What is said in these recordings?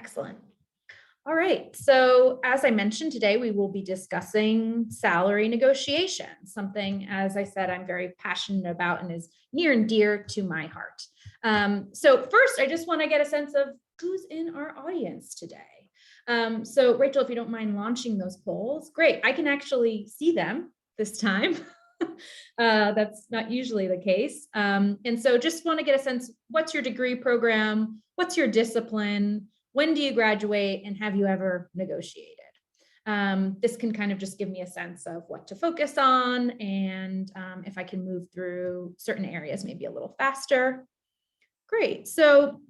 Excellent. All right. So as I mentioned today, we will be discussing salary negotiations, something, as I said, I'm very passionate about and is near and dear to my heart. So first, I just want to get a sense of who's in our audience today. So Rachel, if you don't mind launching those polls, great. I can actually see them this time. That's not usually the case. And so just want to get a sense, what's your degree program? What's your discipline? When do you graduate, and have you ever negotiated? This can kind of just give me a sense of what to focus on, and if I can move through certain areas maybe a little faster. Great. So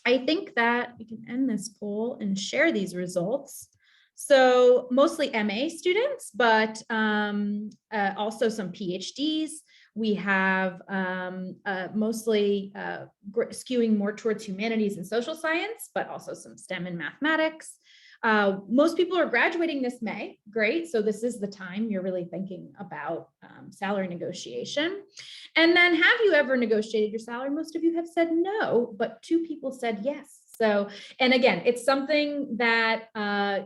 I think that we can end this poll and share these results. So mostly MA students, but also some PhDs. We have mostly skewing more towards humanities and social science, but also some STEM and mathematics. Most people are graduating this May. Great. So this is the time you're really thinking about salary negotiation. And then, have you ever negotiated your salary? Most of you have said no, but 2 people said yes. So, and again, it's something that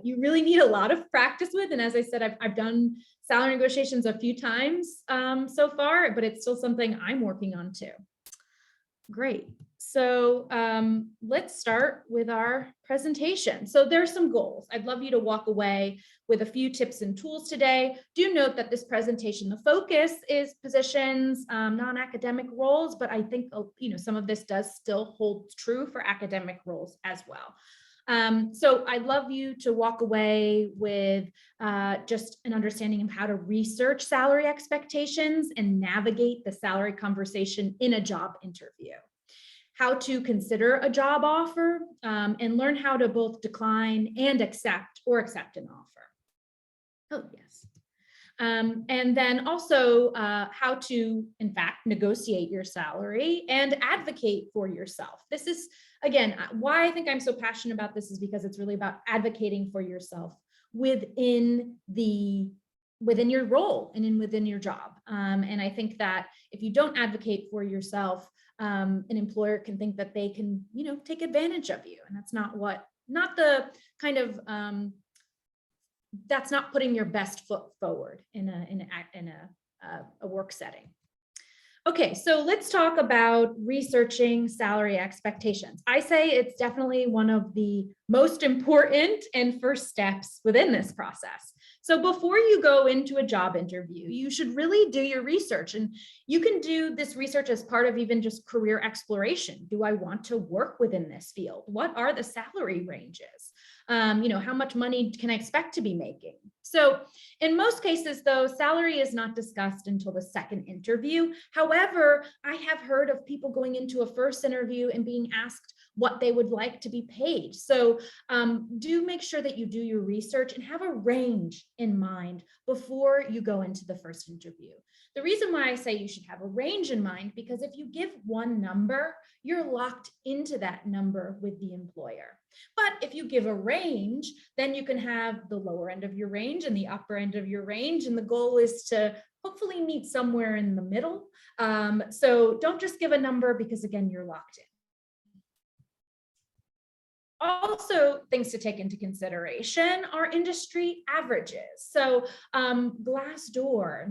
you really need a lot of practice with. And as I said, I've done salary negotiations a few times so far, but it's still something I'm working on too. Great. So let's start with our presentation. So there's some goals. I'd love you to walk away with a few tips and tools today. Do note that this presentation, the focus is positions, non-academic roles, but I think some of this does still hold true for academic roles as well. So I'd love you to walk away with just an understanding of how to research salary expectations and navigate the salary conversation in a job interview, how to consider a job offer, and learn how to both decline and accept an offer. Oh, yes. And then also how to, in fact, negotiate your salary and advocate for yourself. This is, again, why I think I'm so passionate about this is because it's really about advocating for yourself within your role and within your job. And I think that if you don't advocate for yourself, an employer can think that they can, take advantage of you. And that's that's not putting your best foot forward in a work setting. Okay, so let's talk about researching salary expectations. I say it's definitely one of the most important and first steps within this process. So before you go into a job interview, you should really do your research, and you can do this research as part of even just career exploration. Do I want to work within this field? What are the salary ranges? How much money can I expect to be making? So in most cases, though, salary is not discussed until the second interview. However, I have heard of people going into a first interview and being asked what they would like to be paid. So do make sure that you do your research and have a range in mind before you go into the first interview. The reason why I say you should have a range in mind, because if you give one number, you're locked into that number with the employer. But if you give a range, then you can have the lower end of your range and the upper end of your range. And the goal is to hopefully meet somewhere in the middle. So don't just give a number, because again, you're locked in. Also, things to take into consideration are industry averages. So Glassdoor,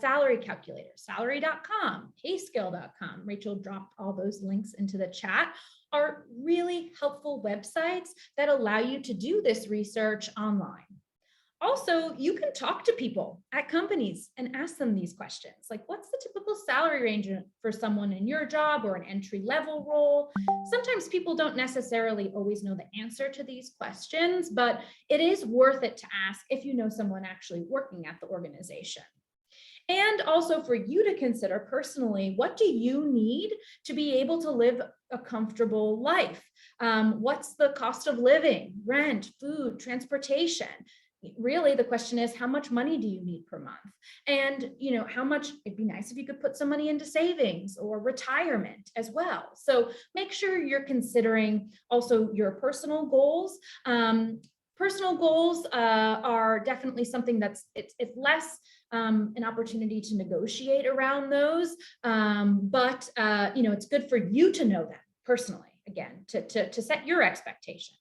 salary calculator, salary.com, payscale.com, Rachel dropped all those links into the chat, are really helpful websites that allow you to do this research online. Also, you can talk to people at companies and ask them these questions, like, what's the typical salary range for someone in your job or an entry-level role? Sometimes people don't necessarily always know the answer to these questions, but it is worth it to ask if you know someone actually working at the organization. And also for you to consider personally, what do you need to be able to live a comfortable life? What's the cost of living, rent, food, transportation? Really, the question is, how much money do you need per month? And, how much, it'd be nice if you could put some money into savings or retirement as well. So make sure you're considering also your personal goals. Personal goals are definitely something that's, it's less an opportunity to negotiate around those. But it's good for you to know them personally. again, to set your expectations.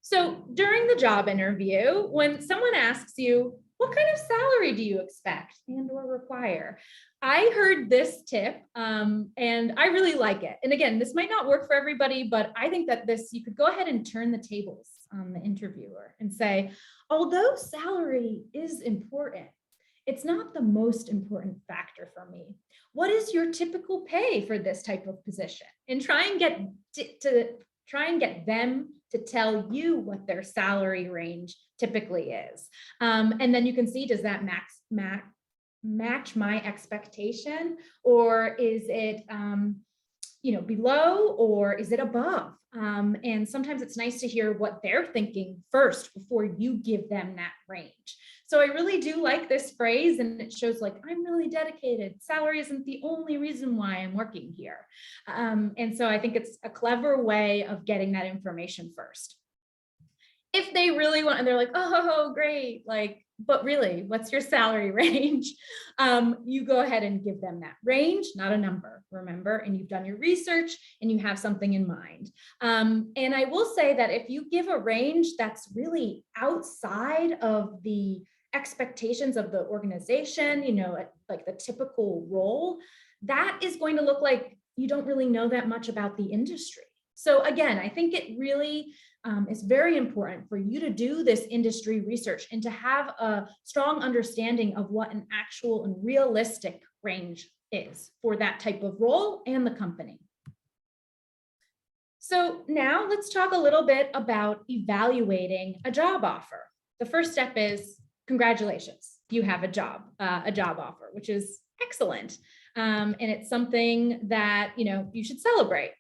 So during the job interview, when someone asks you, what kind of salary do you expect and or require? I heard this tip and I really like it. And again, this might not work for everybody, but I think that you could go ahead and turn the tables on the interviewer and say, although salary is important, it's not the most important factor for me. What is your typical pay for this type of position? And try and get them to tell you what their salary range typically is. And then you can see, does that match my expectation, or is it below, or is it above? And sometimes it's nice to hear what they're thinking first before you give them that range. So I really do like this phrase, and it shows like, I'm really dedicated. Salary isn't the only reason why I'm working here. And so I think it's a clever way of getting that information first. If they really want, and they're like, oh, great, but really, what's your salary range? You go ahead and give them that range, not a number, remember, and you've done your research and you have something in mind. And I will say that if you give a range that's really outside of the expectations of the organization, like the typical role, that is going to look like you don't really know that much about the industry. So again, I think it really is very important for you to do this industry research and to have a strong understanding of what an actual and realistic range is for that type of role and the company. So now let's talk a little bit about evaluating a job offer. The first step is, congratulations, you have a job offer, which is excellent. And it's something that, you should celebrate.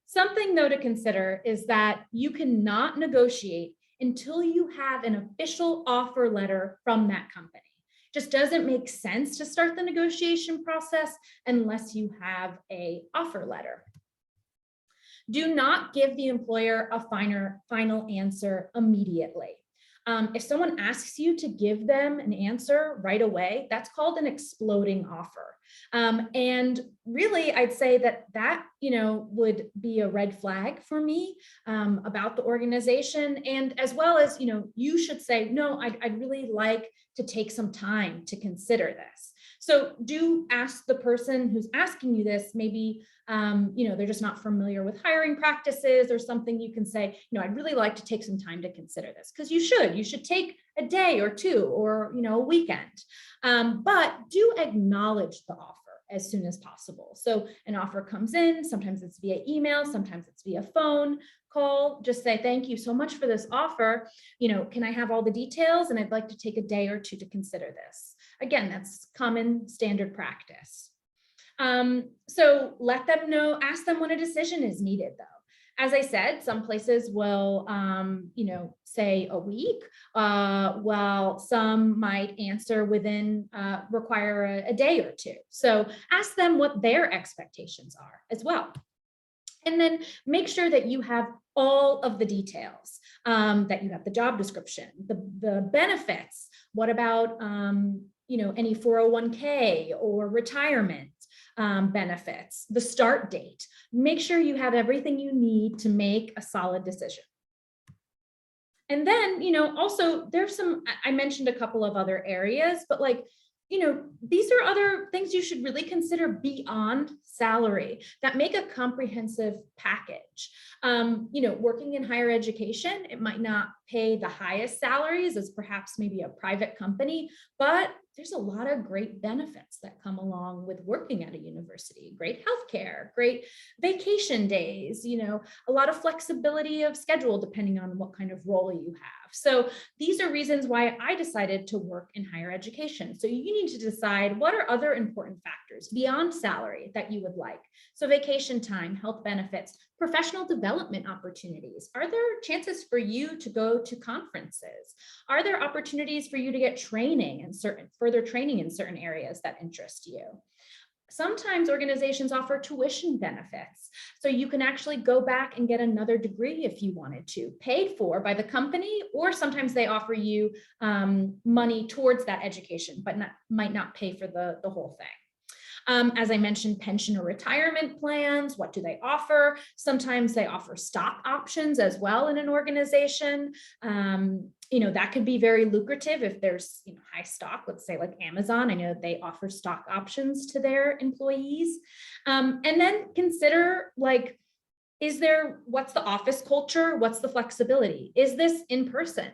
Something though to consider is that you cannot negotiate until you have an official offer letter from that company. Just doesn't make sense to start the negotiation process unless you have an offer letter. Do not give the employer a final answer immediately. If someone asks you to give them an answer right away, that's called an exploding offer. And really, I'd say that would be a red flag for me about the organization. And as well as, you should say, no, I'd really like to take some time to consider this. So do ask the person who's asking you this, maybe, they're just not familiar with hiring practices or something. You can say, I'd really like to take some time to consider this, because you should take a day or two, or, a weekend, but do acknowledge the offer as soon as possible. So an offer comes in, sometimes it's via email, sometimes it's via phone call. Just say, thank you so much for this offer. Can I have all the details? And I'd like to take a day or two to consider this. Again, that's common standard practice. So let them know, ask them when a decision is needed though. As I said, some places will, say a week, while some might answer within, require a day or two. So ask them what their expectations are as well. And then make sure that you have all of the details, that you have the job description, the benefits. What about, any 401k or retirement benefits, the start date. Make sure you have everything you need to make a solid decision. And then, also there's I mentioned a couple of other areas, but these are other things you should really consider beyond salary that make a comprehensive package. Working in higher education, it might not pay the highest salaries as perhaps maybe a private company, but there's a lot of great benefits that come along with working at a university. Great healthcare, great vacation days, a lot of flexibility of schedule depending on what kind of role you have. So these are reasons why I decided to work in higher education. So you need to decide, what are other important factors beyond salary that you would like? So vacation time, health benefits, professional development opportunities. Are there chances for you to go to conferences? Are there opportunities for you to get training and further training in certain areas that interest you? Sometimes organizations offer tuition benefits. So you can actually go back and get another degree if you wanted to, paid for by the company, or sometimes they offer you money towards that education, but might not pay for the whole thing. As I mentioned, pension or retirement plans, what do they offer? Sometimes they offer stock options as well in an organization. That could be very lucrative if there's high stock, let's say like Amazon. I know they offer stock options to their employees. And then consider like, what's the office culture? What's the flexibility? Is this in person?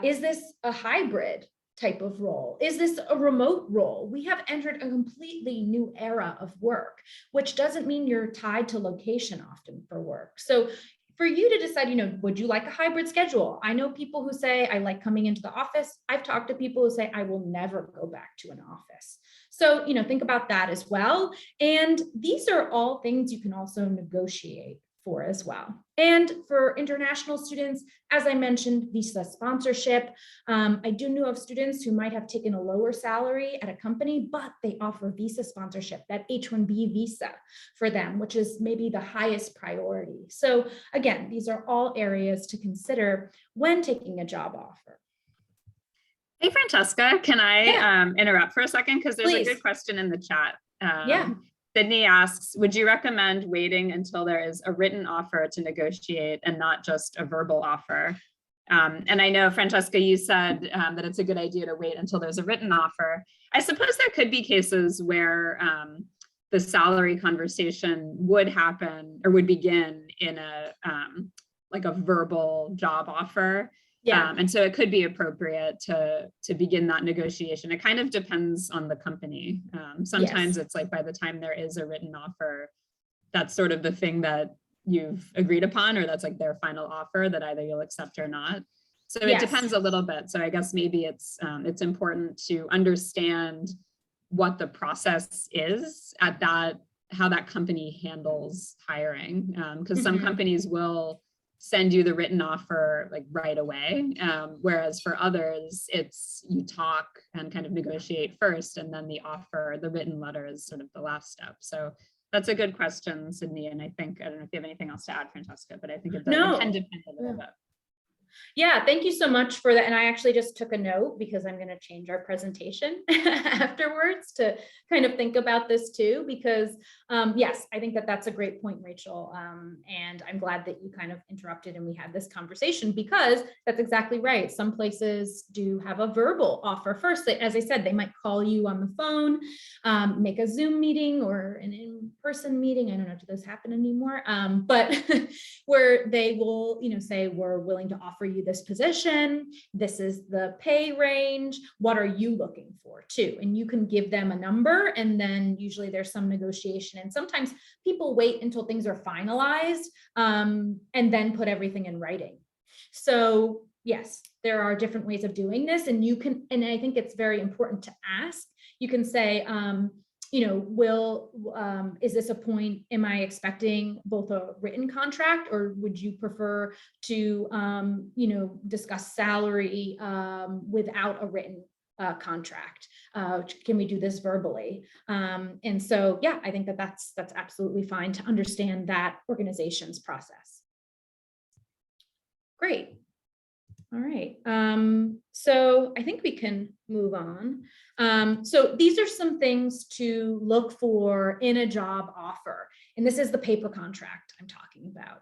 Is this a hybrid type of role? Is this a remote role? We have entered a completely new era of work, which doesn't mean you're tied to location often for work. So for you to decide, would you like a hybrid schedule? I know people who say, I like coming into the office. I've talked to people who say, I will never go back to an office. So, think about that as well. And these are all things you can also negotiate for as well. And for international students, as I mentioned, visa sponsorship. I do know of students who might have taken a lower salary at a company, but they offer visa sponsorship, that H-1B visa for them, which is maybe the highest priority. So again, these are all areas to consider when taking a job offer. Hey, Francesca, can I interrupt for a second? Because there's Please. a good question in the chat. Yeah. Sydney asks, would you recommend waiting until there is a written offer to negotiate and not just a verbal offer? And I know, Francesca, you said that it's a good idea to wait until there's a written offer. I suppose there could be cases where the salary conversation would happen or would begin in like a verbal job offer. Yeah. And so it could be appropriate to begin that negotiation. It kind of depends on the company. Sometimes it's like by the time there is a written offer, that's sort of the thing that you've agreed upon, or that's like their final offer that either you'll accept or not. So it depends a little bit. So I guess maybe it's important to understand what the process is at that, how that company handles hiring, because some companies will send you the written offer like right away. Whereas for others, it's you talk and kind of negotiate first, and then the offer, the written letter is sort of the last step. So that's a good question, Sydney. And I don't know if you have anything else to add, Francesca, but I think it can depend a little bit. Yeah, thank you so much for that. And I actually just took a note because I'm going to change our presentation afterwards to kind of think about this too, because yes, I think that that's a great point, Rachel. And I'm glad that you kind of interrupted and we had this conversation, because that's exactly right. Some places do have a verbal offer first. As I said, they might call you on the phone, make a Zoom meeting or an in-person meeting. I don't know, do those happen anymore? But where they will, say, we're willing to offer you this position. This is the pay range. What are you looking for too? And you can give them a number, and then usually there's some negotiation. And sometimes people wait until things are finalized and then put everything in writing. So yes, there are different ways of doing this, and you can, and I think it's very important to ask. You can say, is this a point, am I expecting both a written contract, or would you prefer to, discuss salary without a written contract? Can we do this verbally? And so, yeah, I think that that's absolutely fine to understand that organization's process. Great. All right. So I think we can move on. So these are some things to look for in a job offer. And this is the paper contract I'm talking about,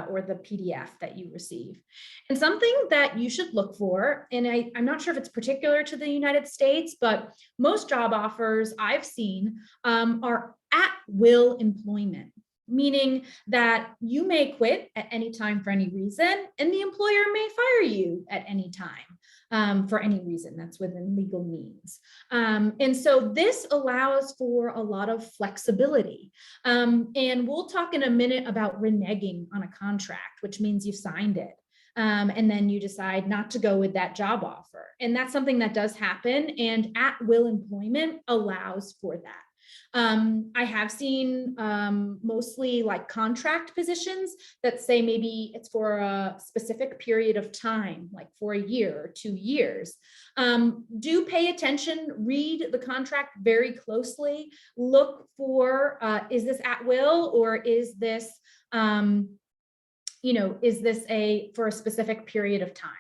or the PDF that you receive. And something that you should look for, and I'm not sure if it's particular to the United States, but most job offers I've seen are at-will employment, meaning that you may quit at any time for any reason, and the employer may fire you at any time for any reason that's within legal means. And so this allows for a lot of flexibility. And we'll talk in a minute about reneging on a contract, which means you've signed it. And then you decide not to go with that job offer. And that's something that does happen, and at-will employment allows for that. I have seen mostly like contract positions that say maybe it's for a specific period of time, like for a year or 2 years. Do pay attention, read the contract very closely, look for, is this at will, or is this, is this for a specific period of time?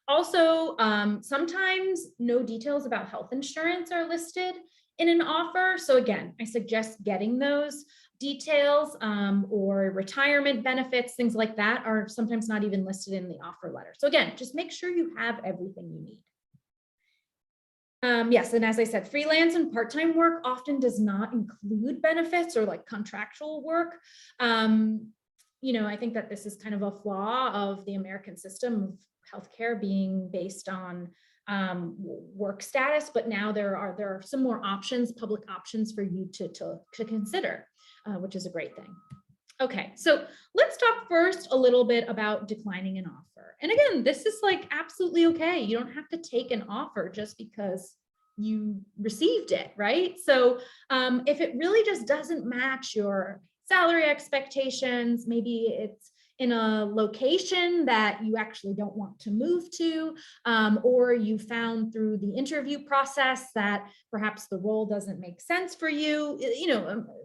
Also, sometimes no details about health insurance are listed in an offer. So again, I suggest getting those details, or retirement benefits, things like that are sometimes not even listed in the offer letter. So again, just make sure you have everything you need. Yes, and as I said, freelance and part-time work often does not include benefits or like contractual work. I think that this is kind of a flaw of the American system of healthcare being based on work status, but now there are some more options, public options for you to consider, which is a great thing. Okay, so let's talk first a little bit about declining an offer. And again, this is like absolutely okay. You don't have to take an offer just because you received it, right? So if it really just doesn't match your salary expectations, maybe it's in a location that you actually don't want to move to, or you found through the interview process that perhaps the role doesn't make sense for you.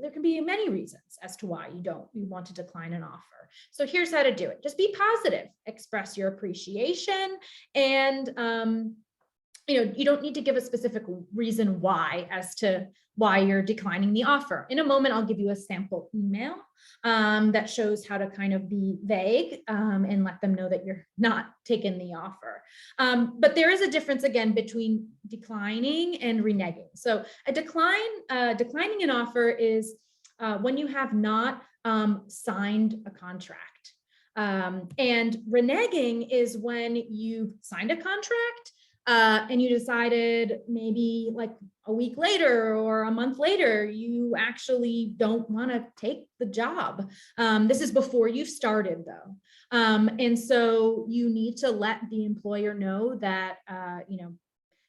There can be many reasons as to why you want to decline an offer. So here's how to do it. Just be positive, express your appreciation, and you don't need to give a specific reason why as to why you're declining the offer. In a moment, I'll give you a sample email that shows how to kind of be vague and let them know that you're not taking the offer. But there is a difference, again, between declining and reneging. So declining an offer is when you have not signed a contract. And reneging is when you've signed a contract and you decided maybe like a week later or a month later, you actually don't want to take the job. This is before you've started though. And so you need to let the employer know that,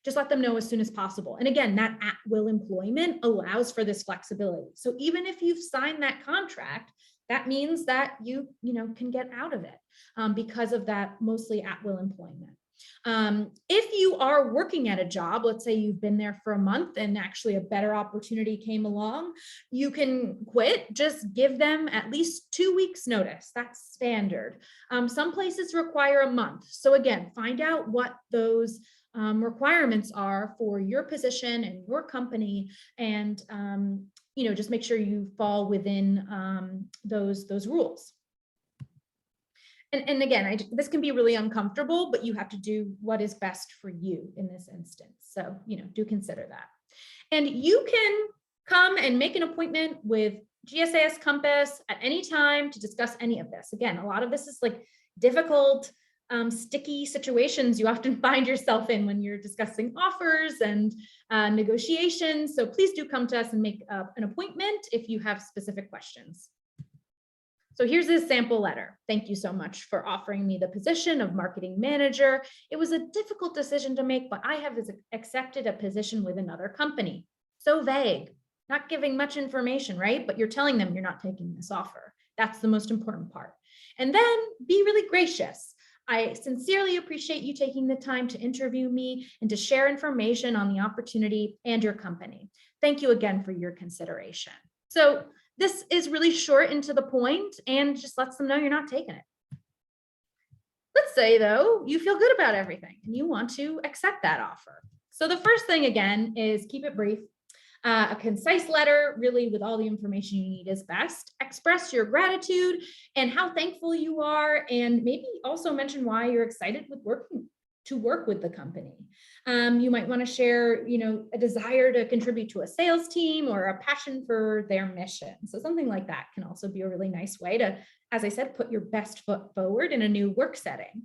just let them know as soon as possible. And again, that at-will employment allows for this flexibility. So even if you've signed that contract, that means that you can get out of it because of that mostly at-will employment. If you are working at a job, let's say you've been there for a month and actually a better opportunity came along, you can quit. Just give them at least 2 weeks notice. That's standard. Some places require a month. So again, find out what those requirements are for your position and your company, and just make sure you fall within those rules. And again, this can be really uncomfortable, but you have to do what is best for you in this instance. So, do consider that. And you can come and make an appointment with GSAS Compass at any time to discuss any of this. Again, a lot of this is like difficult, sticky situations you often find yourself in when you're discussing offers and negotiations. So please do come to us and make an appointment if you have specific questions. So here's a sample letter. Thank you so much for offering me the position of marketing manager. It was a difficult decision to make, but I have accepted a position with another company. So vague, not giving much information, right? But you're telling them you're not taking this offer. That's the most important part. And then be really gracious. I sincerely appreciate you taking the time to interview me and to share information on the opportunity and your company. Thank you again for your consideration. So this is really short and to the point and just lets them know you're not taking it. Let's say though, you feel good about everything and you want to accept that offer. So the first thing again is keep it brief. A concise letter, really with all the information you need is best. Express your gratitude and how thankful you are, and maybe also mention why you're excited to work with the company. You might want to share, a desire to contribute to a sales team or a passion for their mission. So something like that can also be a really nice way to, as I said, put your best foot forward in a new work setting. And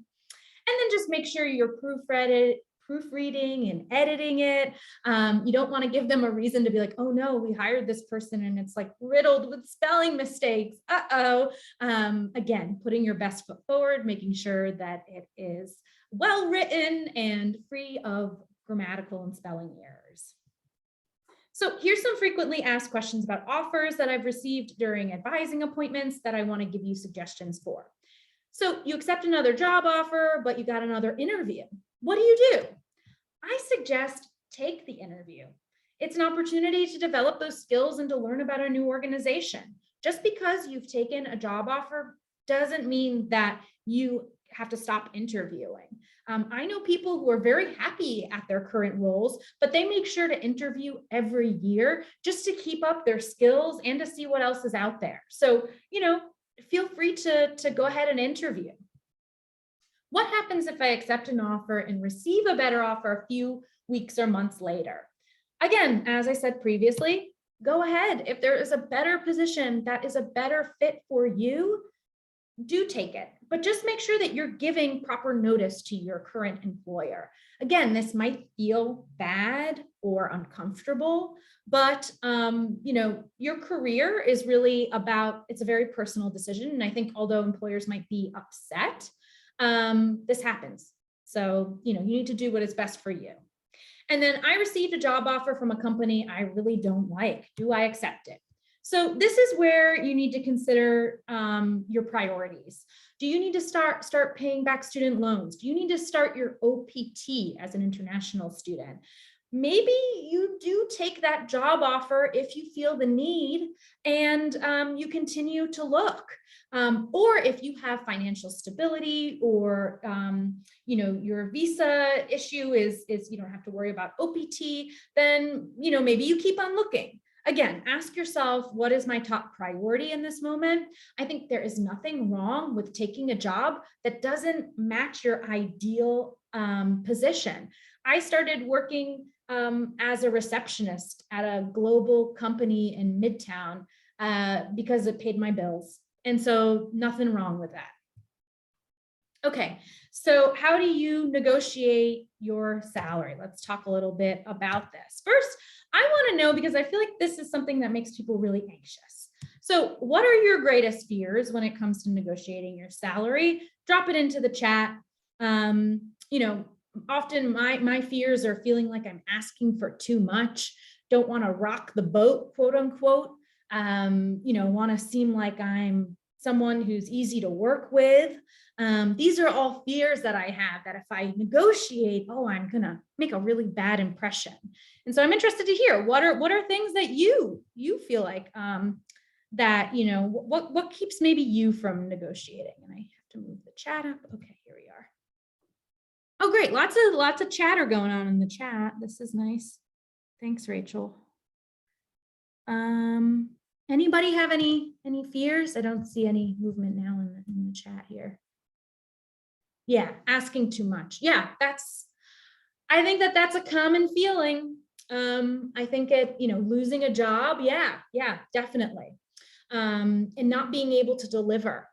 then just make sure you're proofreading and editing it. You don't want to give them a reason to be like, oh no, we hired this person and it's like riddled with spelling mistakes. Again, putting your best foot forward, making sure that it is well written and free of grammatical and spelling errors. So here's some frequently asked questions about offers that I've received during advising appointments that I want to give you suggestions for. So you accept another job offer, but you got another interview. What do? I suggest take the interview. It's an opportunity to develop those skills and to learn about a new organization. Just because you've taken a job offer doesn't mean that you have to stop interviewing. I know people who are very happy at their current roles, but they make sure to interview every year just to keep up their skills and to see what else is out there. So, feel free to go ahead and interview. What happens if I accept an offer and receive a better offer a few weeks or months later? Again, as I said previously, go ahead. If there is a better position that is a better fit for you, do take it, but just make sure that you're giving proper notice to your current employer. Again, this might feel bad or uncomfortable, but your career is really about, it's a very personal decision. And I think although employers might be upset, this happens. So, you need to do what is best for you. And then I received a job offer from a company I really don't like. Do I accept it? So this is where you need to consider your priorities. Do you need to start paying back student loans? Do you need to start your OPT as an international student? Maybe you do take that job offer if you feel the need and you continue to look. Or if you have financial stability or, your visa issue is you don't have to worry about OPT, then, maybe you keep on looking. Again, ask yourself, what is my top priority in this moment? I think there is nothing wrong with taking a job that doesn't match your ideal position. I started working as a receptionist at a global company in Midtown because it paid my bills. And so nothing wrong with that. Okay, so how do you negotiate your salary? Let's talk a little bit about this. First, I want to know, because I feel like this is something that makes people really anxious. So what are your greatest fears when it comes to negotiating your salary? Drop it into the chat. Often my fears are feeling like I'm asking for too much, don't want to rock the boat, quote unquote, want to seem like I'm someone who's easy to work with. These are all fears that I have, that if I negotiate, I'm gonna make a really bad impression. And so I'm interested to hear what are things that you feel like that what keeps maybe you from negotiating. And I have to move the chat up. Okay, here we are. Oh, great! Lots of chatter going on in the chat. This is nice. Thanks, Rachel. Anybody have any fears? I don't see any movement now in the chat here. Yeah, asking too much. Yeah, I think that's a common feeling. I think losing a job. Yeah, definitely. And not being able to deliver.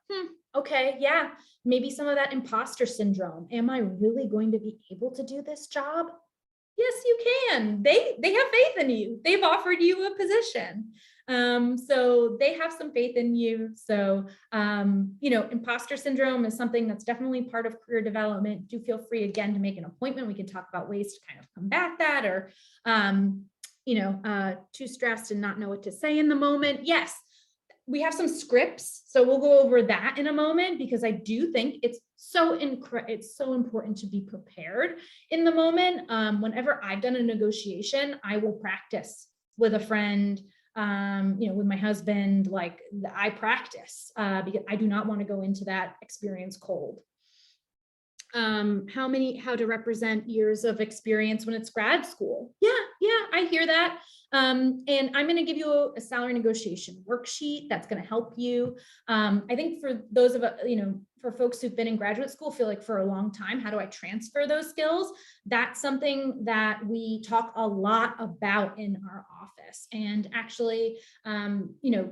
Okay, yeah, maybe some of that imposter syndrome. Am I really going to be able to do this job? Yes, you can. They have faith in you. They've offered you a position. So they have some faith in you. So, imposter syndrome is something that's definitely part of career development. Do feel free again to make an appointment. We can talk about ways to kind of combat that, or, too stressed and not know what to say in the moment. Yes, we have some scripts. So we'll go over that in a moment, because I do think it's so important to be prepared in the moment. Whenever I've done a negotiation, I will practice with a friend, with my husband. Like, I practice because I do not want to go into that experience cold. How to represent years of experience when it's grad school. Yeah, I hear that. And I'm going to give you a salary negotiation worksheet that's going to help you. I think for those of for folks who've been in graduate school, feel like for a long time, how do I transfer those skills? That's something that we talk a lot about in our office. And actually,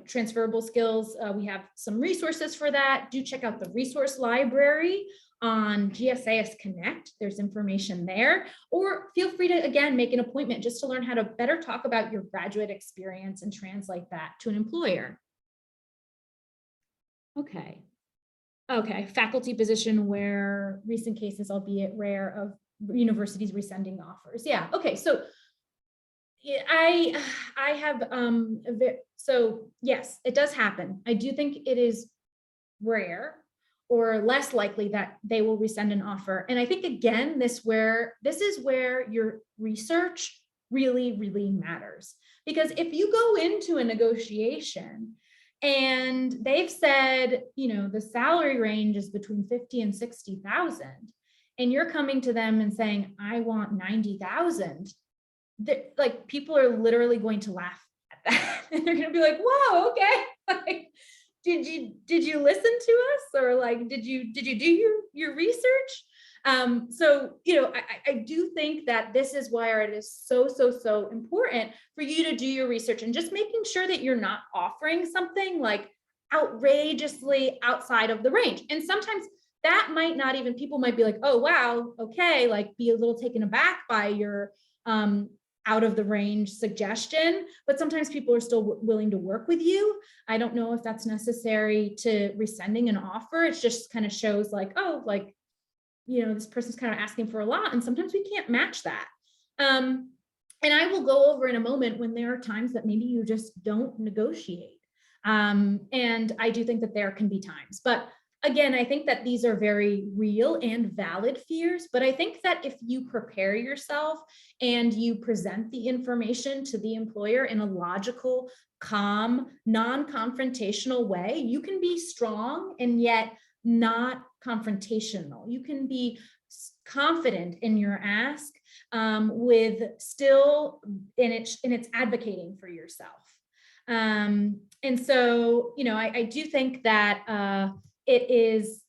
transferable skills, we have some resources for that. Do check out the resource library on GSAS Connect. There's information there, or feel free to, again, make an appointment just to learn how to better talk about your graduate experience and translate that to an employer. Okay, faculty position where recent cases, albeit rare, of universities rescinding offers. Yeah, okay, so I have, so yes, it does happen. I do think it is rare or less likely that they will rescind an offer. And I think, again, this is where your research really, really matters. Because if you go into a negotiation And they've said, the salary range is between 50 and 60,000. And you're coming to them and saying, I want 90,000. Like, people are literally going to laugh at that. And they're going to be like, whoa, okay. Like, did you listen to us? Or like, did you do your research? So, I do think that this is where it is so important for you to do your research and just making sure that you're not offering something like outrageously outside of the range. And sometimes that might not even, people might be like, oh, wow, okay, like be a little taken aback by your out of the range suggestion, but sometimes people are still willing to work with you. I don't know if that's necessary to rescinding an offer. It just kind of shows like, oh, like, this person's kind of asking for a lot, and sometimes we can't match that. And I will go over in a moment when there are times that maybe you just don't negotiate. And I do think that there can be times, but again, I think that these are very real and valid fears, but I think that if you prepare yourself and you present the information to the employer in a logical, calm, non-confrontational way, you can be strong and yet not confrontational. You can be confident in your ask, with still in its advocating for yourself. And so, I do think that it is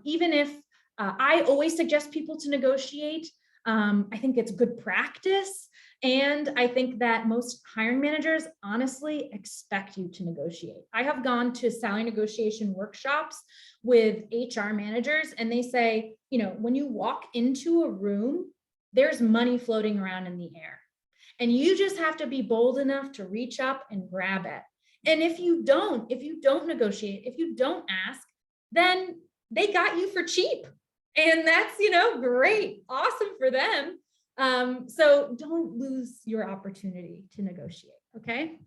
even if I always suggest people to negotiate, I think it's good practice. And I think that most hiring managers honestly expect you to negotiate. I have gone to salary negotiation workshops with HR managers, and they say, when you walk into a room, there's money floating around in the air. And you just have to be bold enough to reach up and grab it. And if you don't negotiate, if you don't ask, then they got you for cheap. And that's, great, awesome for them. So don't lose your opportunity to negotiate, okay?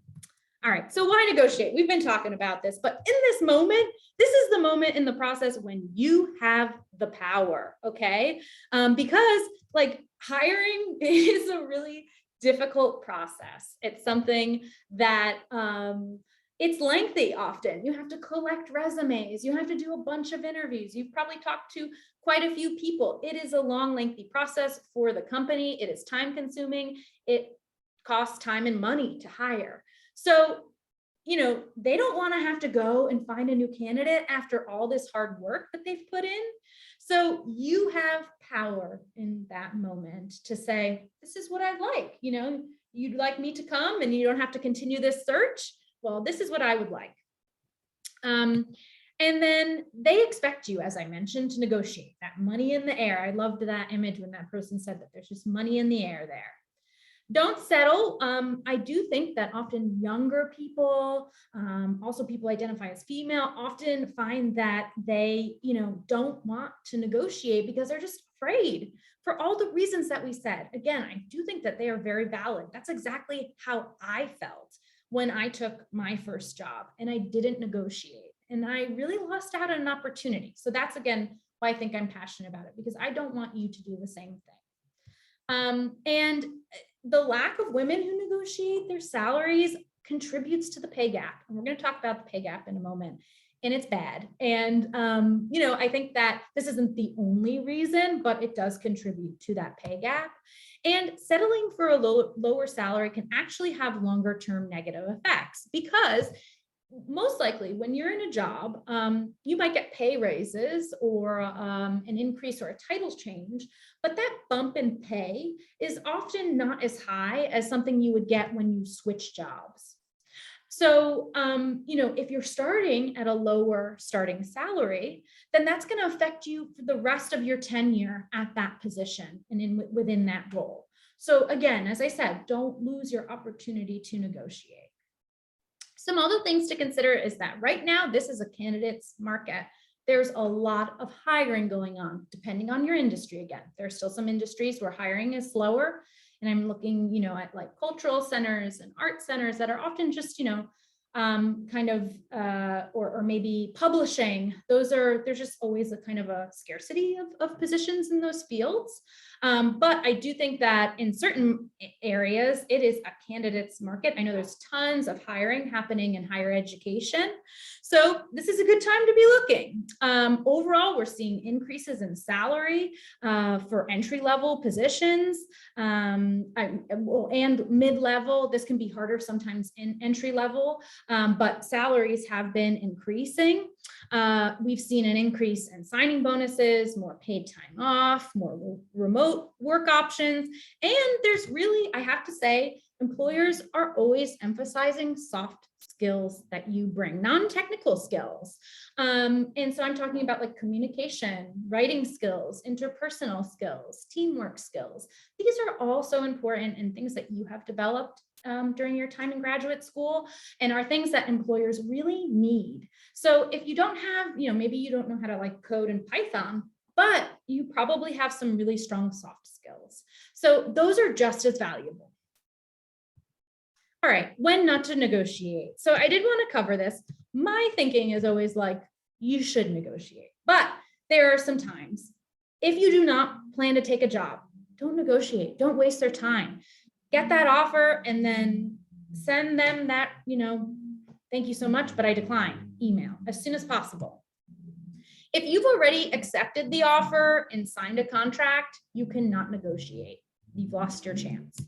All right, so why negotiate? We've been talking about this, but in this moment, this is the moment in the process when you have the power, okay? Because like hiring is a really difficult process. It's something that it's lengthy often. You have to collect resumes. You have to do a bunch of interviews. You've probably talked to quite a few people. It is a long, lengthy process for the company. It is time consuming. It costs time and money to hire. So, they don't want to have to go and find a new candidate after all this hard work that they've put in. So you have power in that moment to say, this is what I'd like. You'd like me to come and you don't have to continue this search. Well, this is what I would like. And then they expect you, as I mentioned, to negotiate. That money in the air. I loved that image when that person said that there's just money in the air there. Don't settle. I do think that often younger people, also people identify as female, often find that they, don't want to negotiate because they're just afraid for all the reasons that we said. Again, I do think that they are very valid. That's exactly how I felt when I took my first job and I didn't negotiate, and I really lost out on an opportunity. So that's, again, why I think I'm passionate about it, because I don't want you to do the same thing. And the lack of women who negotiate their salaries contributes to the pay gap. And we're going to talk about the pay gap in a moment. And it's bad. And, I think that this isn't the only reason, but it does contribute to that pay gap. And settling for a lower salary can actually have longer term negative effects, because most likely when you're in a job, you might get pay raises or an increase or a title change, but that bump in pay is often not as high as something you would get when you switch jobs. So, if you're starting at a lower starting salary, then that's going to affect you for the rest of your tenure at that position and within that role. So again, as I said, don't lose your opportunity to negotiate. Some other things to consider is that right now, this is a candidate's market. There's a lot of hiring going on, depending on your industry. Again, there's still some industries where hiring is slower. And I'm looking, at like cultural centers and art centers that are often just, kind of, or maybe publishing, there's just always a kind of a scarcity of positions in those fields. But I do think that in certain areas, it is a candidate's market. I know there's tons of hiring happening in higher education. So this is a good time to be looking. Overall, we're seeing increases in salary for entry-level positions and mid-level. This can be harder sometimes in entry-level, but salaries have been increasing. We've seen an increase in signing bonuses, more paid time off, more remote work options. And there's really, I have to say, employers are always emphasizing soft skills that you bring, non-technical skills. And so I'm talking about like communication, writing skills, interpersonal skills, teamwork skills. These are all so important and things that you have developed during your time in graduate school and are things that employers really need. So if you don't have, maybe you don't know how to like code in Python, but you probably have some really strong soft skills. So those are just as valuable. All right, when not to negotiate. So I did want to cover this. My thinking is always like, you should negotiate, but there are some times. If you do not plan to take a job, don't negotiate, don't waste their time. Get that offer and then send them that, thank you so much, but I decline email as soon as possible. If you've already accepted the offer and signed a contract, you cannot negotiate. You've lost your chance.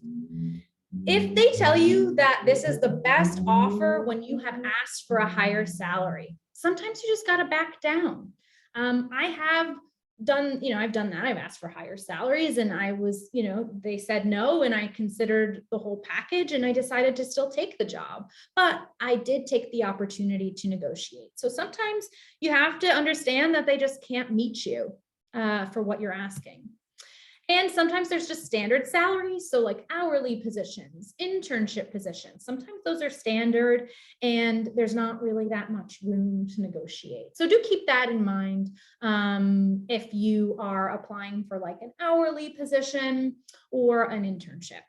If they tell you that this is the best offer when you have asked for a higher salary, sometimes you just got to back down. I've done that. I've asked for higher salaries and I was, they said no, and I considered the whole package and I decided to still take the job, but I did take the opportunity to negotiate. So sometimes you have to understand that they just can't meet you for what you're asking. And sometimes there's just standard salaries. So like hourly positions, internship positions, sometimes those are standard and there's not really that much room to negotiate. So do keep that in mind if you are applying for like an hourly position or an internship.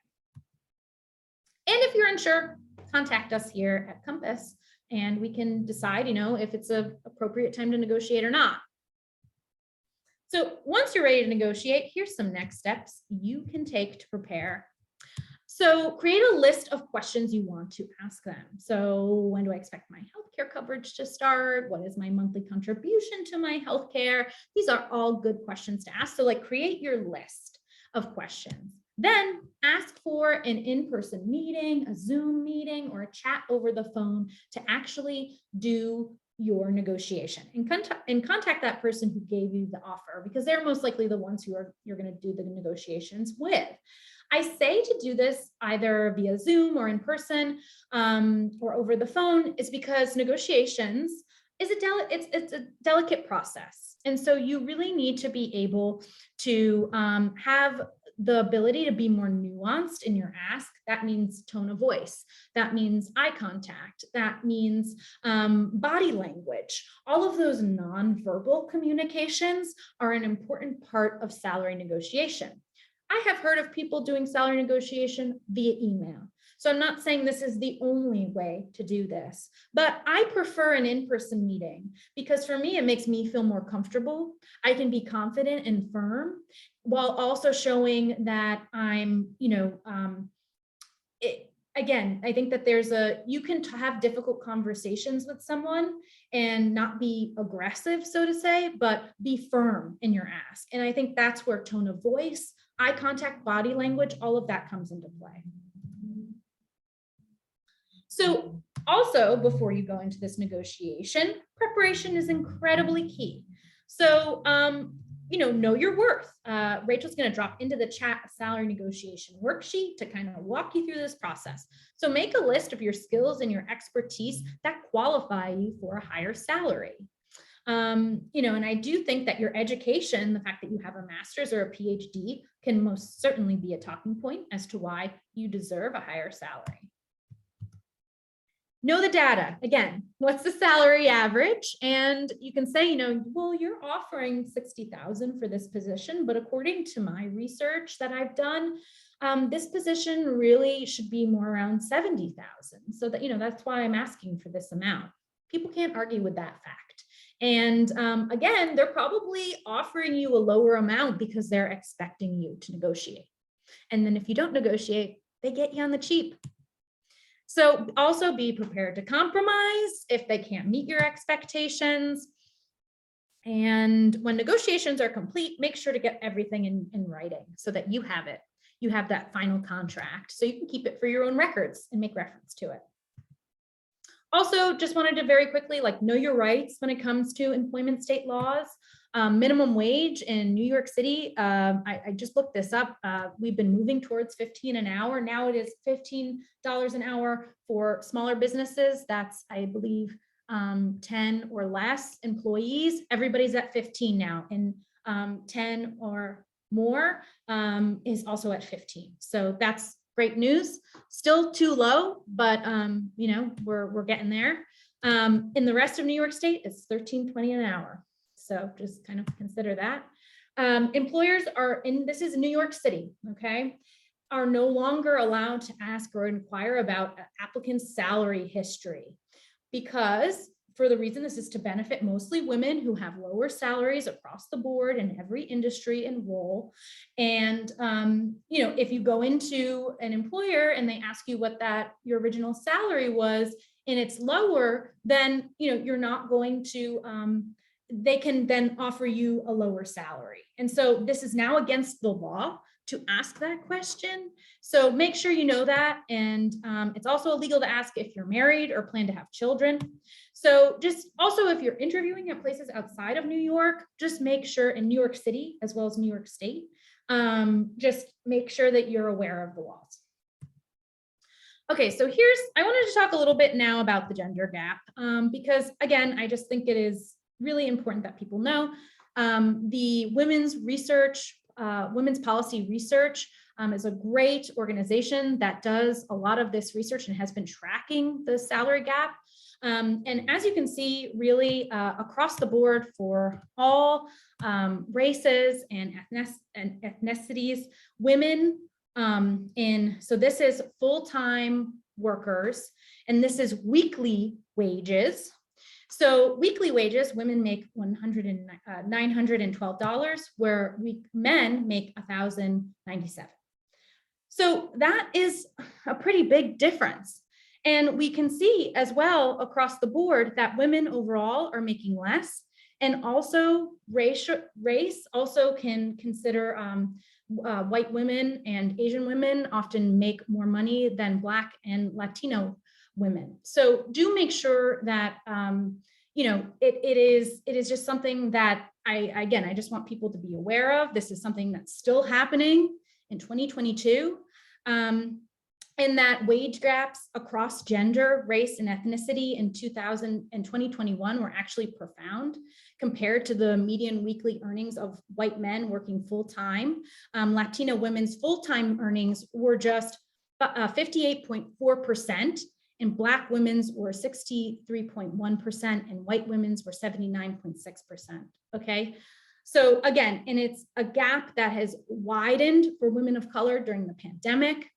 And if you're unsure, contact us here at Compass and we can decide, if it's an appropriate time to negotiate or not. So once you're ready to negotiate, here's some next steps you can take to prepare. So create a list of questions you want to ask them. So when do I expect my healthcare coverage to start? What is my monthly contribution to my healthcare? These are all good questions to ask. So like create your list of questions. Then ask for an in-person meeting, a Zoom meeting, or a chat over the phone to actually do your negotiation and contact that person who gave you the offer because they're most likely the ones who you're going to do the negotiations with. I say to do this either via Zoom or in person or over the phone is because negotiations is it's a delicate process. And so you really need to be able to have the ability to be more nuanced in your ask. That means tone of voice. That means eye contact. That means body language. All of those nonverbal communications are an important part of salary negotiation. I have heard of people doing salary negotiation via email. So I'm not saying this is the only way to do this, but I prefer an in-person meeting because for me, it makes me feel more comfortable. I can be confident and firm while also showing that I'm, again, I think that you can have difficult conversations with someone and not be aggressive, so to say, but be firm in your ask. And I think that's where tone of voice, eye contact, body language, all of that comes into play. So also, before you go into this negotiation, preparation is incredibly key. So, know your worth. Rachel's going to drop into the chat a salary negotiation worksheet to kind of walk you through this process. So make a list of your skills and your expertise that qualify you for a higher salary. And I do think that your education, the fact that you have a master's or a PhD, can most certainly be a talking point as to why you deserve a higher salary. Know the data. Again, what's the salary average? And you can say, well, you're offering $60,000 for this position, but according to my research that I've done, This position really should be more around 70,000. So that, that's why I'm asking for this amount. People can't argue with that fact. And again, they're probably offering you a lower amount because they're expecting you to negotiate. And then if you don't negotiate, they get you on the cheap. So also be prepared to compromise if they can't meet your expectations. And when negotiations are complete, make sure to get everything in writing so that you have it. You have that final contract so you can keep it for your own records and make reference to it. Also, just wanted to very quickly know your rights when it comes to employment state laws. Minimum wage in New York City, I just looked this up. We've been moving towards 15 an hour. Now it is $15 an hour for smaller businesses. That's, I believe, 10 or less employees. Everybody's at 15 now, and 10 or more is also at 15. So that's great news. Still too low, but we're getting there. In the rest of New York State, it's $13.20 an hour. So just kind of consider that. Employers are this is New York City, okay, are no longer allowed to ask or inquire about applicants' salary history, because for the reason this is to benefit mostly women who have lower salaries across the board in every industry and role. And, if you go into an employer and they ask you what your original salary was and it's lower, then, you're not going to, they can then offer you a lower salary. And so this is now against the law to ask that question. So make sure you know that. And it's also illegal to ask if you're married or plan to have children. So just also, if you're interviewing at places outside of New York, just make sure in New York City, as well as New York State, just make sure that you're aware of the laws. Okay, so I wanted to talk a little bit now about the gender gap, because again, I just think it is really important that people know. The Women's Policy Research is a great organization that does a lot of this research and has been tracking the salary gap. And as you can see, really across the board for all races and ethnicities, women so this is full-time workers, and this is weekly wages. So weekly wages, women make $912, where men make $1,097. So that is a pretty big difference. And we can see as well across the board that women overall are making less. And also race also can consider white women and Asian women often make more money than Black and Latino women. So do make sure that, it is just something that I just want people to be aware of. This is something that's still happening in 2022. And that wage gaps across gender, race, and ethnicity in 2021 were actually profound compared to the median weekly earnings of white men working full-time. Latino women's full-time earnings were just 58.4%, and Black women's were 63.1%, and white women's were 79.6%, okay? So again, and it's a gap that has widened for women of color during the pandemic.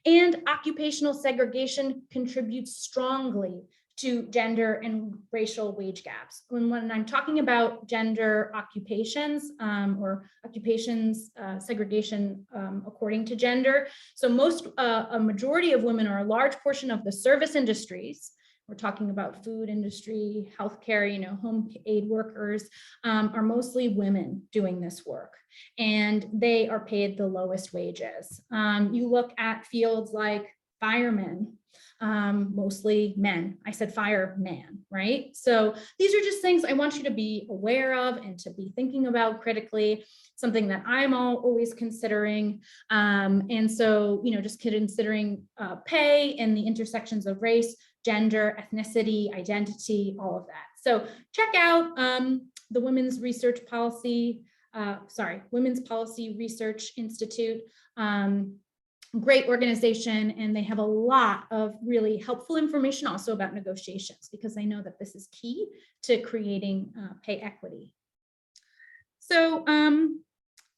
And occupational segregation contributes strongly to gender and racial wage gaps. When I'm talking about gender occupations or occupations segregation according to gender, so a majority of women, or a large portion of the service industries, we're talking about food industry, healthcare, home aid workers, are mostly women doing this work, and they are paid the lowest wages. You look at fields like firemen, mostly men. I said fireman, right? So these are just things I want you to be aware of and to be thinking about critically, something that I'm always considering. And so, just considering pay and the intersections of race, gender, ethnicity, identity, all of that. So check out the Women's Policy Research Institute. Great organization, and they have a lot of really helpful information also about negotiations, because I know that this is key to creating pay equity. So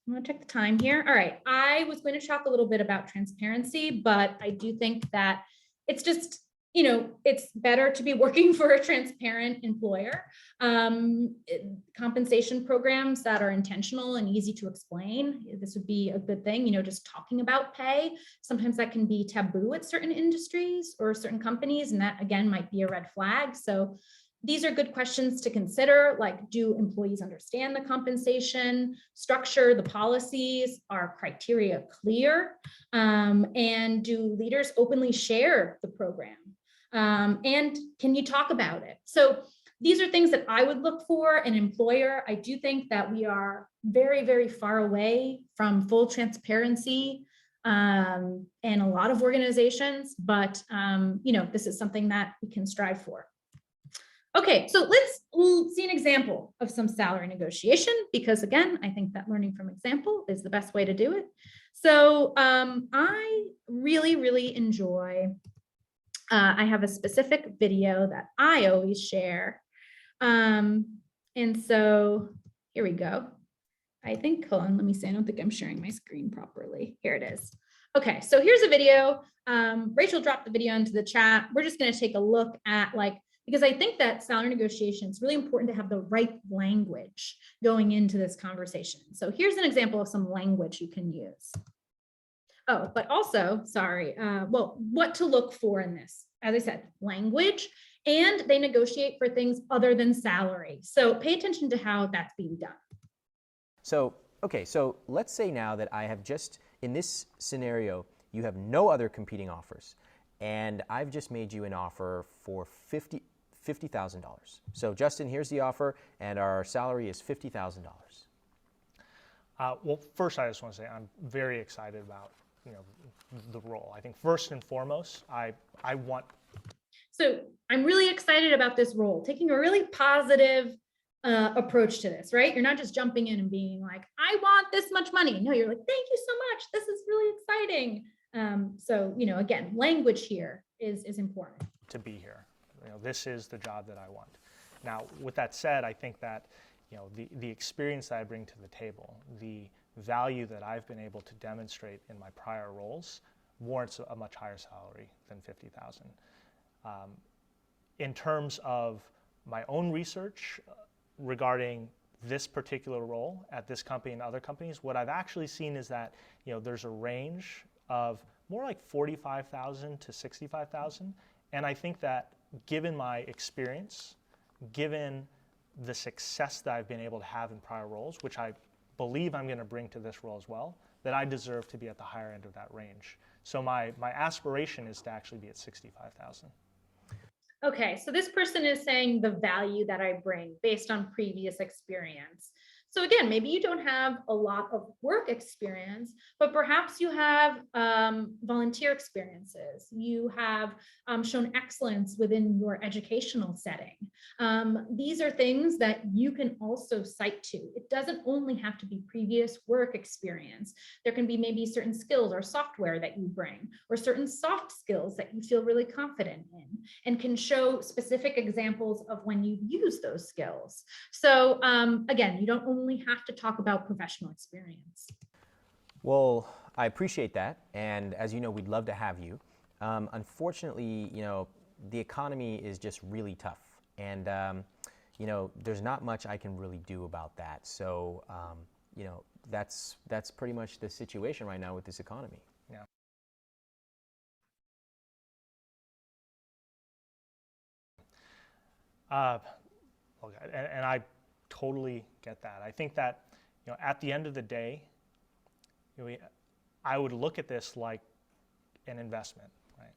I'm gonna check the time here. All right. I was going to talk a little bit about transparency, but I do think that it's just, it's better to be working for a transparent employer. Compensation programs that are intentional and easy to explain, this would be a good thing, just talking about pay. Sometimes that can be taboo at certain industries or certain companies, and that again might be a red flag. So these are good questions to consider, like, do employees understand the compensation structure, the policies, are criteria clear? And do leaders openly share the program? And can you talk about it? So these are things that I would look for in an employer. I do think that we are very, very far away from full transparency in a lot of organizations, but this is something that we can strive for. Okay, so let's see an example of some salary negotiation, because again, I think that learning from example is the best way to do it. So I really, really enjoy, I have a specific video that I always share. And so here we go. I think, hold on, let me see. I don't think I'm sharing my screen properly. Here it is. Okay, so here's a video. Rachel dropped the video into the chat. We're just gonna take a look at, because I think that salary negotiation is really important to have the right language going into this conversation. So here's an example of some language you can use. Oh, but also, sorry, what to look for in this. As I said, language, and they negotiate for things other than salary. So pay attention to how that's being done. So, okay, so let's say now that I have just, in this scenario, you have no other competing offers, and I've just made you an offer for $50,000. So Justin, here's the offer, and our salary is $50,000. Well, first I just want to say I'm very excited about the role. I think first and foremost, I want. So I'm really excited about this role, taking a really positive approach to this, right? You're not just jumping in and being like, I want this much money. No, you're like, thank you so much. This is really exciting. So, again, language here is important. To be here. This is the job that I want. Now, with that said, I think that the experience that I bring to the table, the value that I've been able to demonstrate in my prior roles warrants a much higher salary than $50,000. In terms of my own research regarding this particular role at this company and other companies, what I've actually seen is that there's a range of more like $45,000 to $65,000, and I think that given my experience, given the success that I've been able to have in prior roles, which I believe I'm going to bring to this role as well, that I deserve to be at the higher end of that range. So my aspiration is to actually be at $65,000. Okay, so this person is saying the value that I bring based on previous experience. So again, maybe you don't have a lot of work experience, but perhaps you have volunteer experiences. You have shown excellence within your educational setting. These are things that you can also cite to. It doesn't only have to be previous work experience. There can be maybe certain skills or software that you bring, or certain soft skills that you feel really confident in, and can show specific examples of when you've used those skills. So again, you don't only have to talk about professional experience. Well, I appreciate that, and as you know, we'd love to have you. Unfortunately, the economy is just really tough, and there's not much I can really do about that. So, that's pretty much the situation right now with this economy. Yeah. Look, and I totally get that. I think that at the end of the day, I would look at this like an investment, right?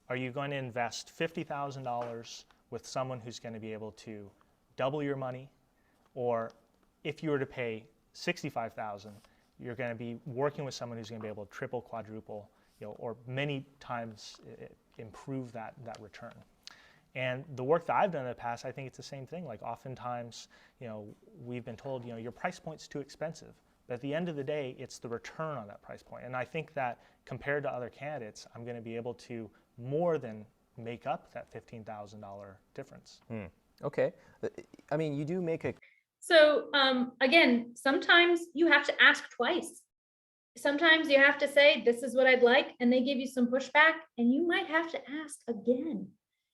Are you going to invest $50,000 with someone who's going to be able to double your money, or if you were to pay $65,000, you're going to be working with someone who's going to be able to triple, quadruple, or many times improve that return. And the work that I've done in the past, I think it's the same thing. Like oftentimes, we've been told, your price point's too expensive. But at the end of the day, it's the return on that price point. And I think that compared to other candidates, I'm going to be able to more than make up that $15,000 difference. Okay. I mean, you do make a... So again, sometimes you have to ask twice. Sometimes you have to say, this is what I'd like, and they give you some pushback, and you might have to ask again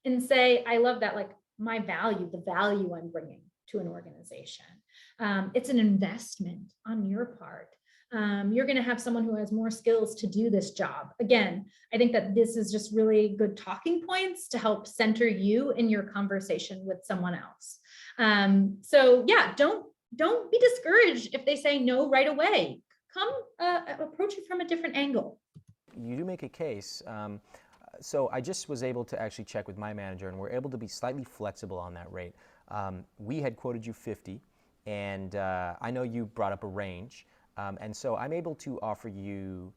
and say, I love that, like my value, the value I'm bringing to an organization. It's an investment on your part. You're going to have someone who has more skills to do this job. Again, I think that this is just really good talking points to help center you in your conversation with someone else. So yeah, don't be discouraged if they say no right away. Come approach it from a different angle. You do make a case. So I just was able to actually check with my manager, and we're able to be slightly flexible on that rate. We had quoted you 50, and I know you brought up a range, and so I'm able to offer you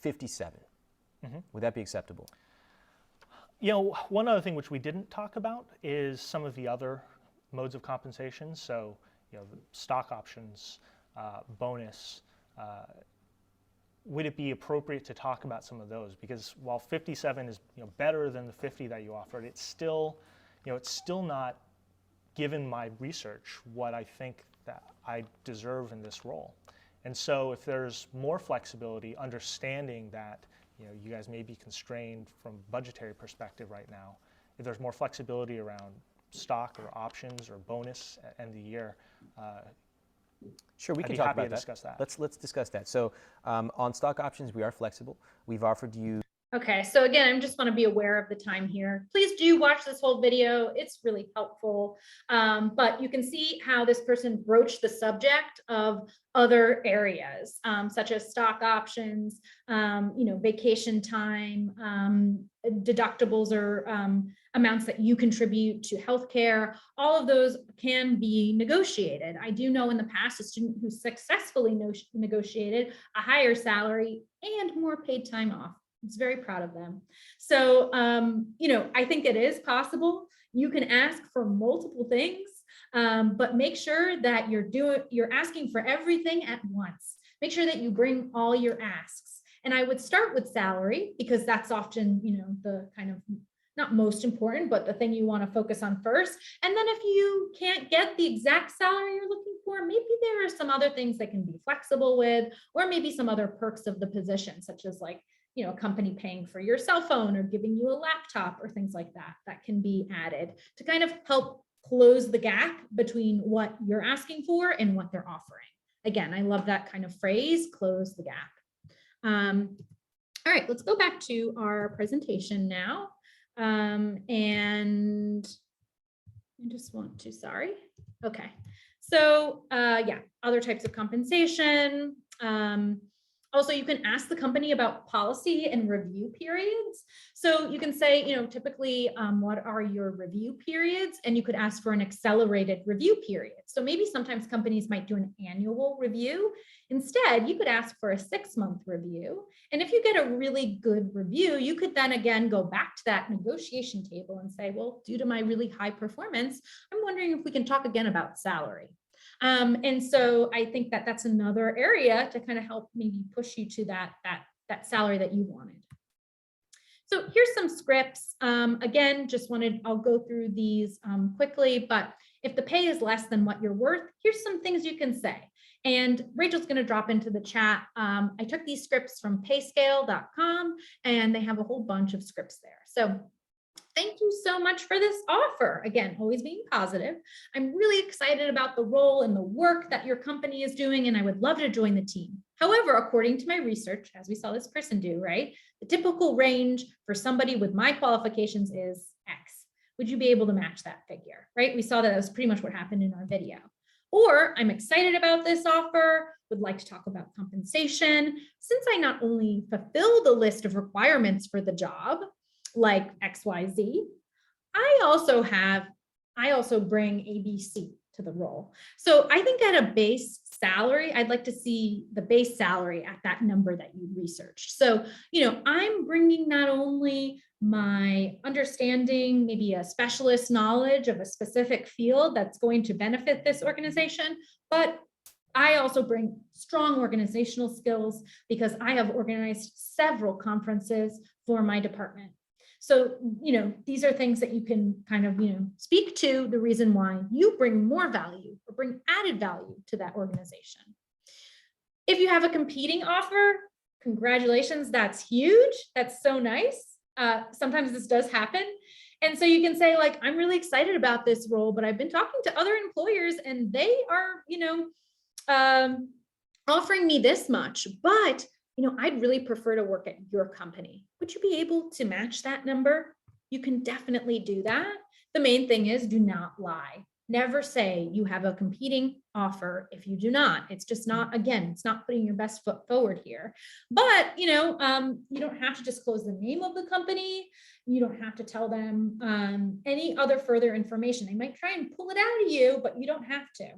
57. Mm-hmm. Would that be acceptable? You know, one other thing which we didn't talk about is some of the other modes of compensation. So, you know, stock options, bonus. Would it be appropriate to talk about some of those? Because while 57 is, you know, better than the 50 that you offered, it's still, you know, it's still not, given my research, what I think that I deserve in this role. And so if there's more flexibility, understanding that, you know, you guys may be constrained from a budgetary perspective right now, if there's more flexibility around stock or options or bonus at end of the year, sure, we I'd can be talk happy about to that. discuss that. Let's discuss that. So on stock options, we are flexible. We've offered you. Okay, so again, I just want to be aware of the time here. Please do watch this whole video. It's really helpful. But you can see how this person broached the subject of other areas, such as stock options, you know, vacation time, deductibles or amounts that you contribute to healthcare. All of those can be negotiated. I do know in the past a student who successfully negotiated a higher salary and more paid time off. I was very proud of them. So, you know, I think it is possible. You can ask for multiple things, but make sure that you're asking for everything at once. Make sure that you bring all your asks. And I would start with salary because that's often, you know, the kind of not most important, but the thing you want to focus on first. And then if you can't get the exact salary you're looking for, maybe there are some other things that can be flexible with, or maybe some other perks of the position, such as like, you know, a company paying for your cell phone or giving you a laptop or things like that, that can be added to kind of help close the gap between what you're asking for and what they're offering. Again, I love that kind of phrase, close the gap. All right, let's go back to our presentation now. And I just want to, sorry. Okay. So yeah, other types of compensation. Also, you can ask the company about policy and review periods. So you can say, you know, typically, what are your review periods? And you could ask for an accelerated review period. So maybe sometimes companies might do an annual review. Instead, you could ask for a 6-month review. And if you get a really good review, you could then again go back to that negotiation table and say, well, due to my really high performance, I'm wondering if we can talk again about salary. And so I think that that's another area to kind of help maybe push you to that salary that you wanted. So here's some scripts. Again, I'll go through these quickly, but if the pay is less than what you're worth, here's some things you can say. And Rachel's going to drop into the chat. I took these scripts from payscale.com and they have a whole bunch of scripts there. So thank you so much for this offer. Again, always being positive. I'm really excited about the role and the work that your company is doing, and I would love to join the team. However, according to my research, as we saw this person do, right, the typical range for somebody with my qualifications is X. Would you be able to match that figure, right? We saw that was pretty much what happened in our video. Or I'm excited about this offer, would like to talk about compensation. Since I not only fulfill the list of requirements for the job, like XYZ, I also bring ABC to the role. So I think at a base salary, I'd like to see the base salary at that number that you researched. So, you know, I'm bringing not only my understanding, maybe a specialist knowledge of a specific field that's going to benefit this organization, but I also bring strong organizational skills because I have organized several conferences for my department. So, these are things that you can kind of, speak to the reason why you bring more value or bring added value to that organization. If you have a competing offer, congratulations, that's huge. That's so nice. Sometimes this does happen. And so you can say, like, I'm really excited about this role, but I've been talking to other employers and they are, offering me this much, but, I'd really prefer to work at your company. Would you be able to match that number? You can definitely do that. The main thing is, do not lie. Never say you have a competing offer if you do not. It's just not, again, it's not putting your best foot forward here. But, you don't have to disclose the name of the company. You don't have to tell them any other further information. They might try and pull it out of you, but you don't have to.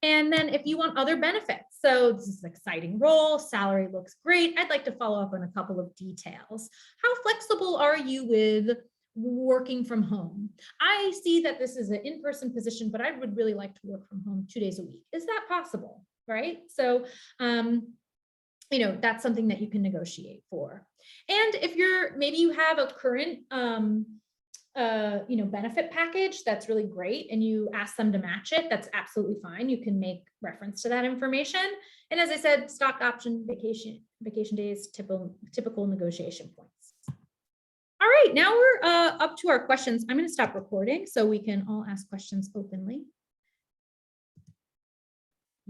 And then if you want other benefits, so this is an exciting role, salary looks great, I'd like to follow up on a couple of details. How flexible are you with working from home? I see that this is an in-person position, but I would really like to work from home 2 days a week. Is that possible? Right? So, that's something that you can negotiate for. And if maybe you have a current, benefit package that's really great and you ask them to match it, that's absolutely fine. You can make reference to that information. And as I said, stock option, vacation days, typical negotiation points. All right, now we're up to our questions. I'm going to stop recording so we can all ask questions openly.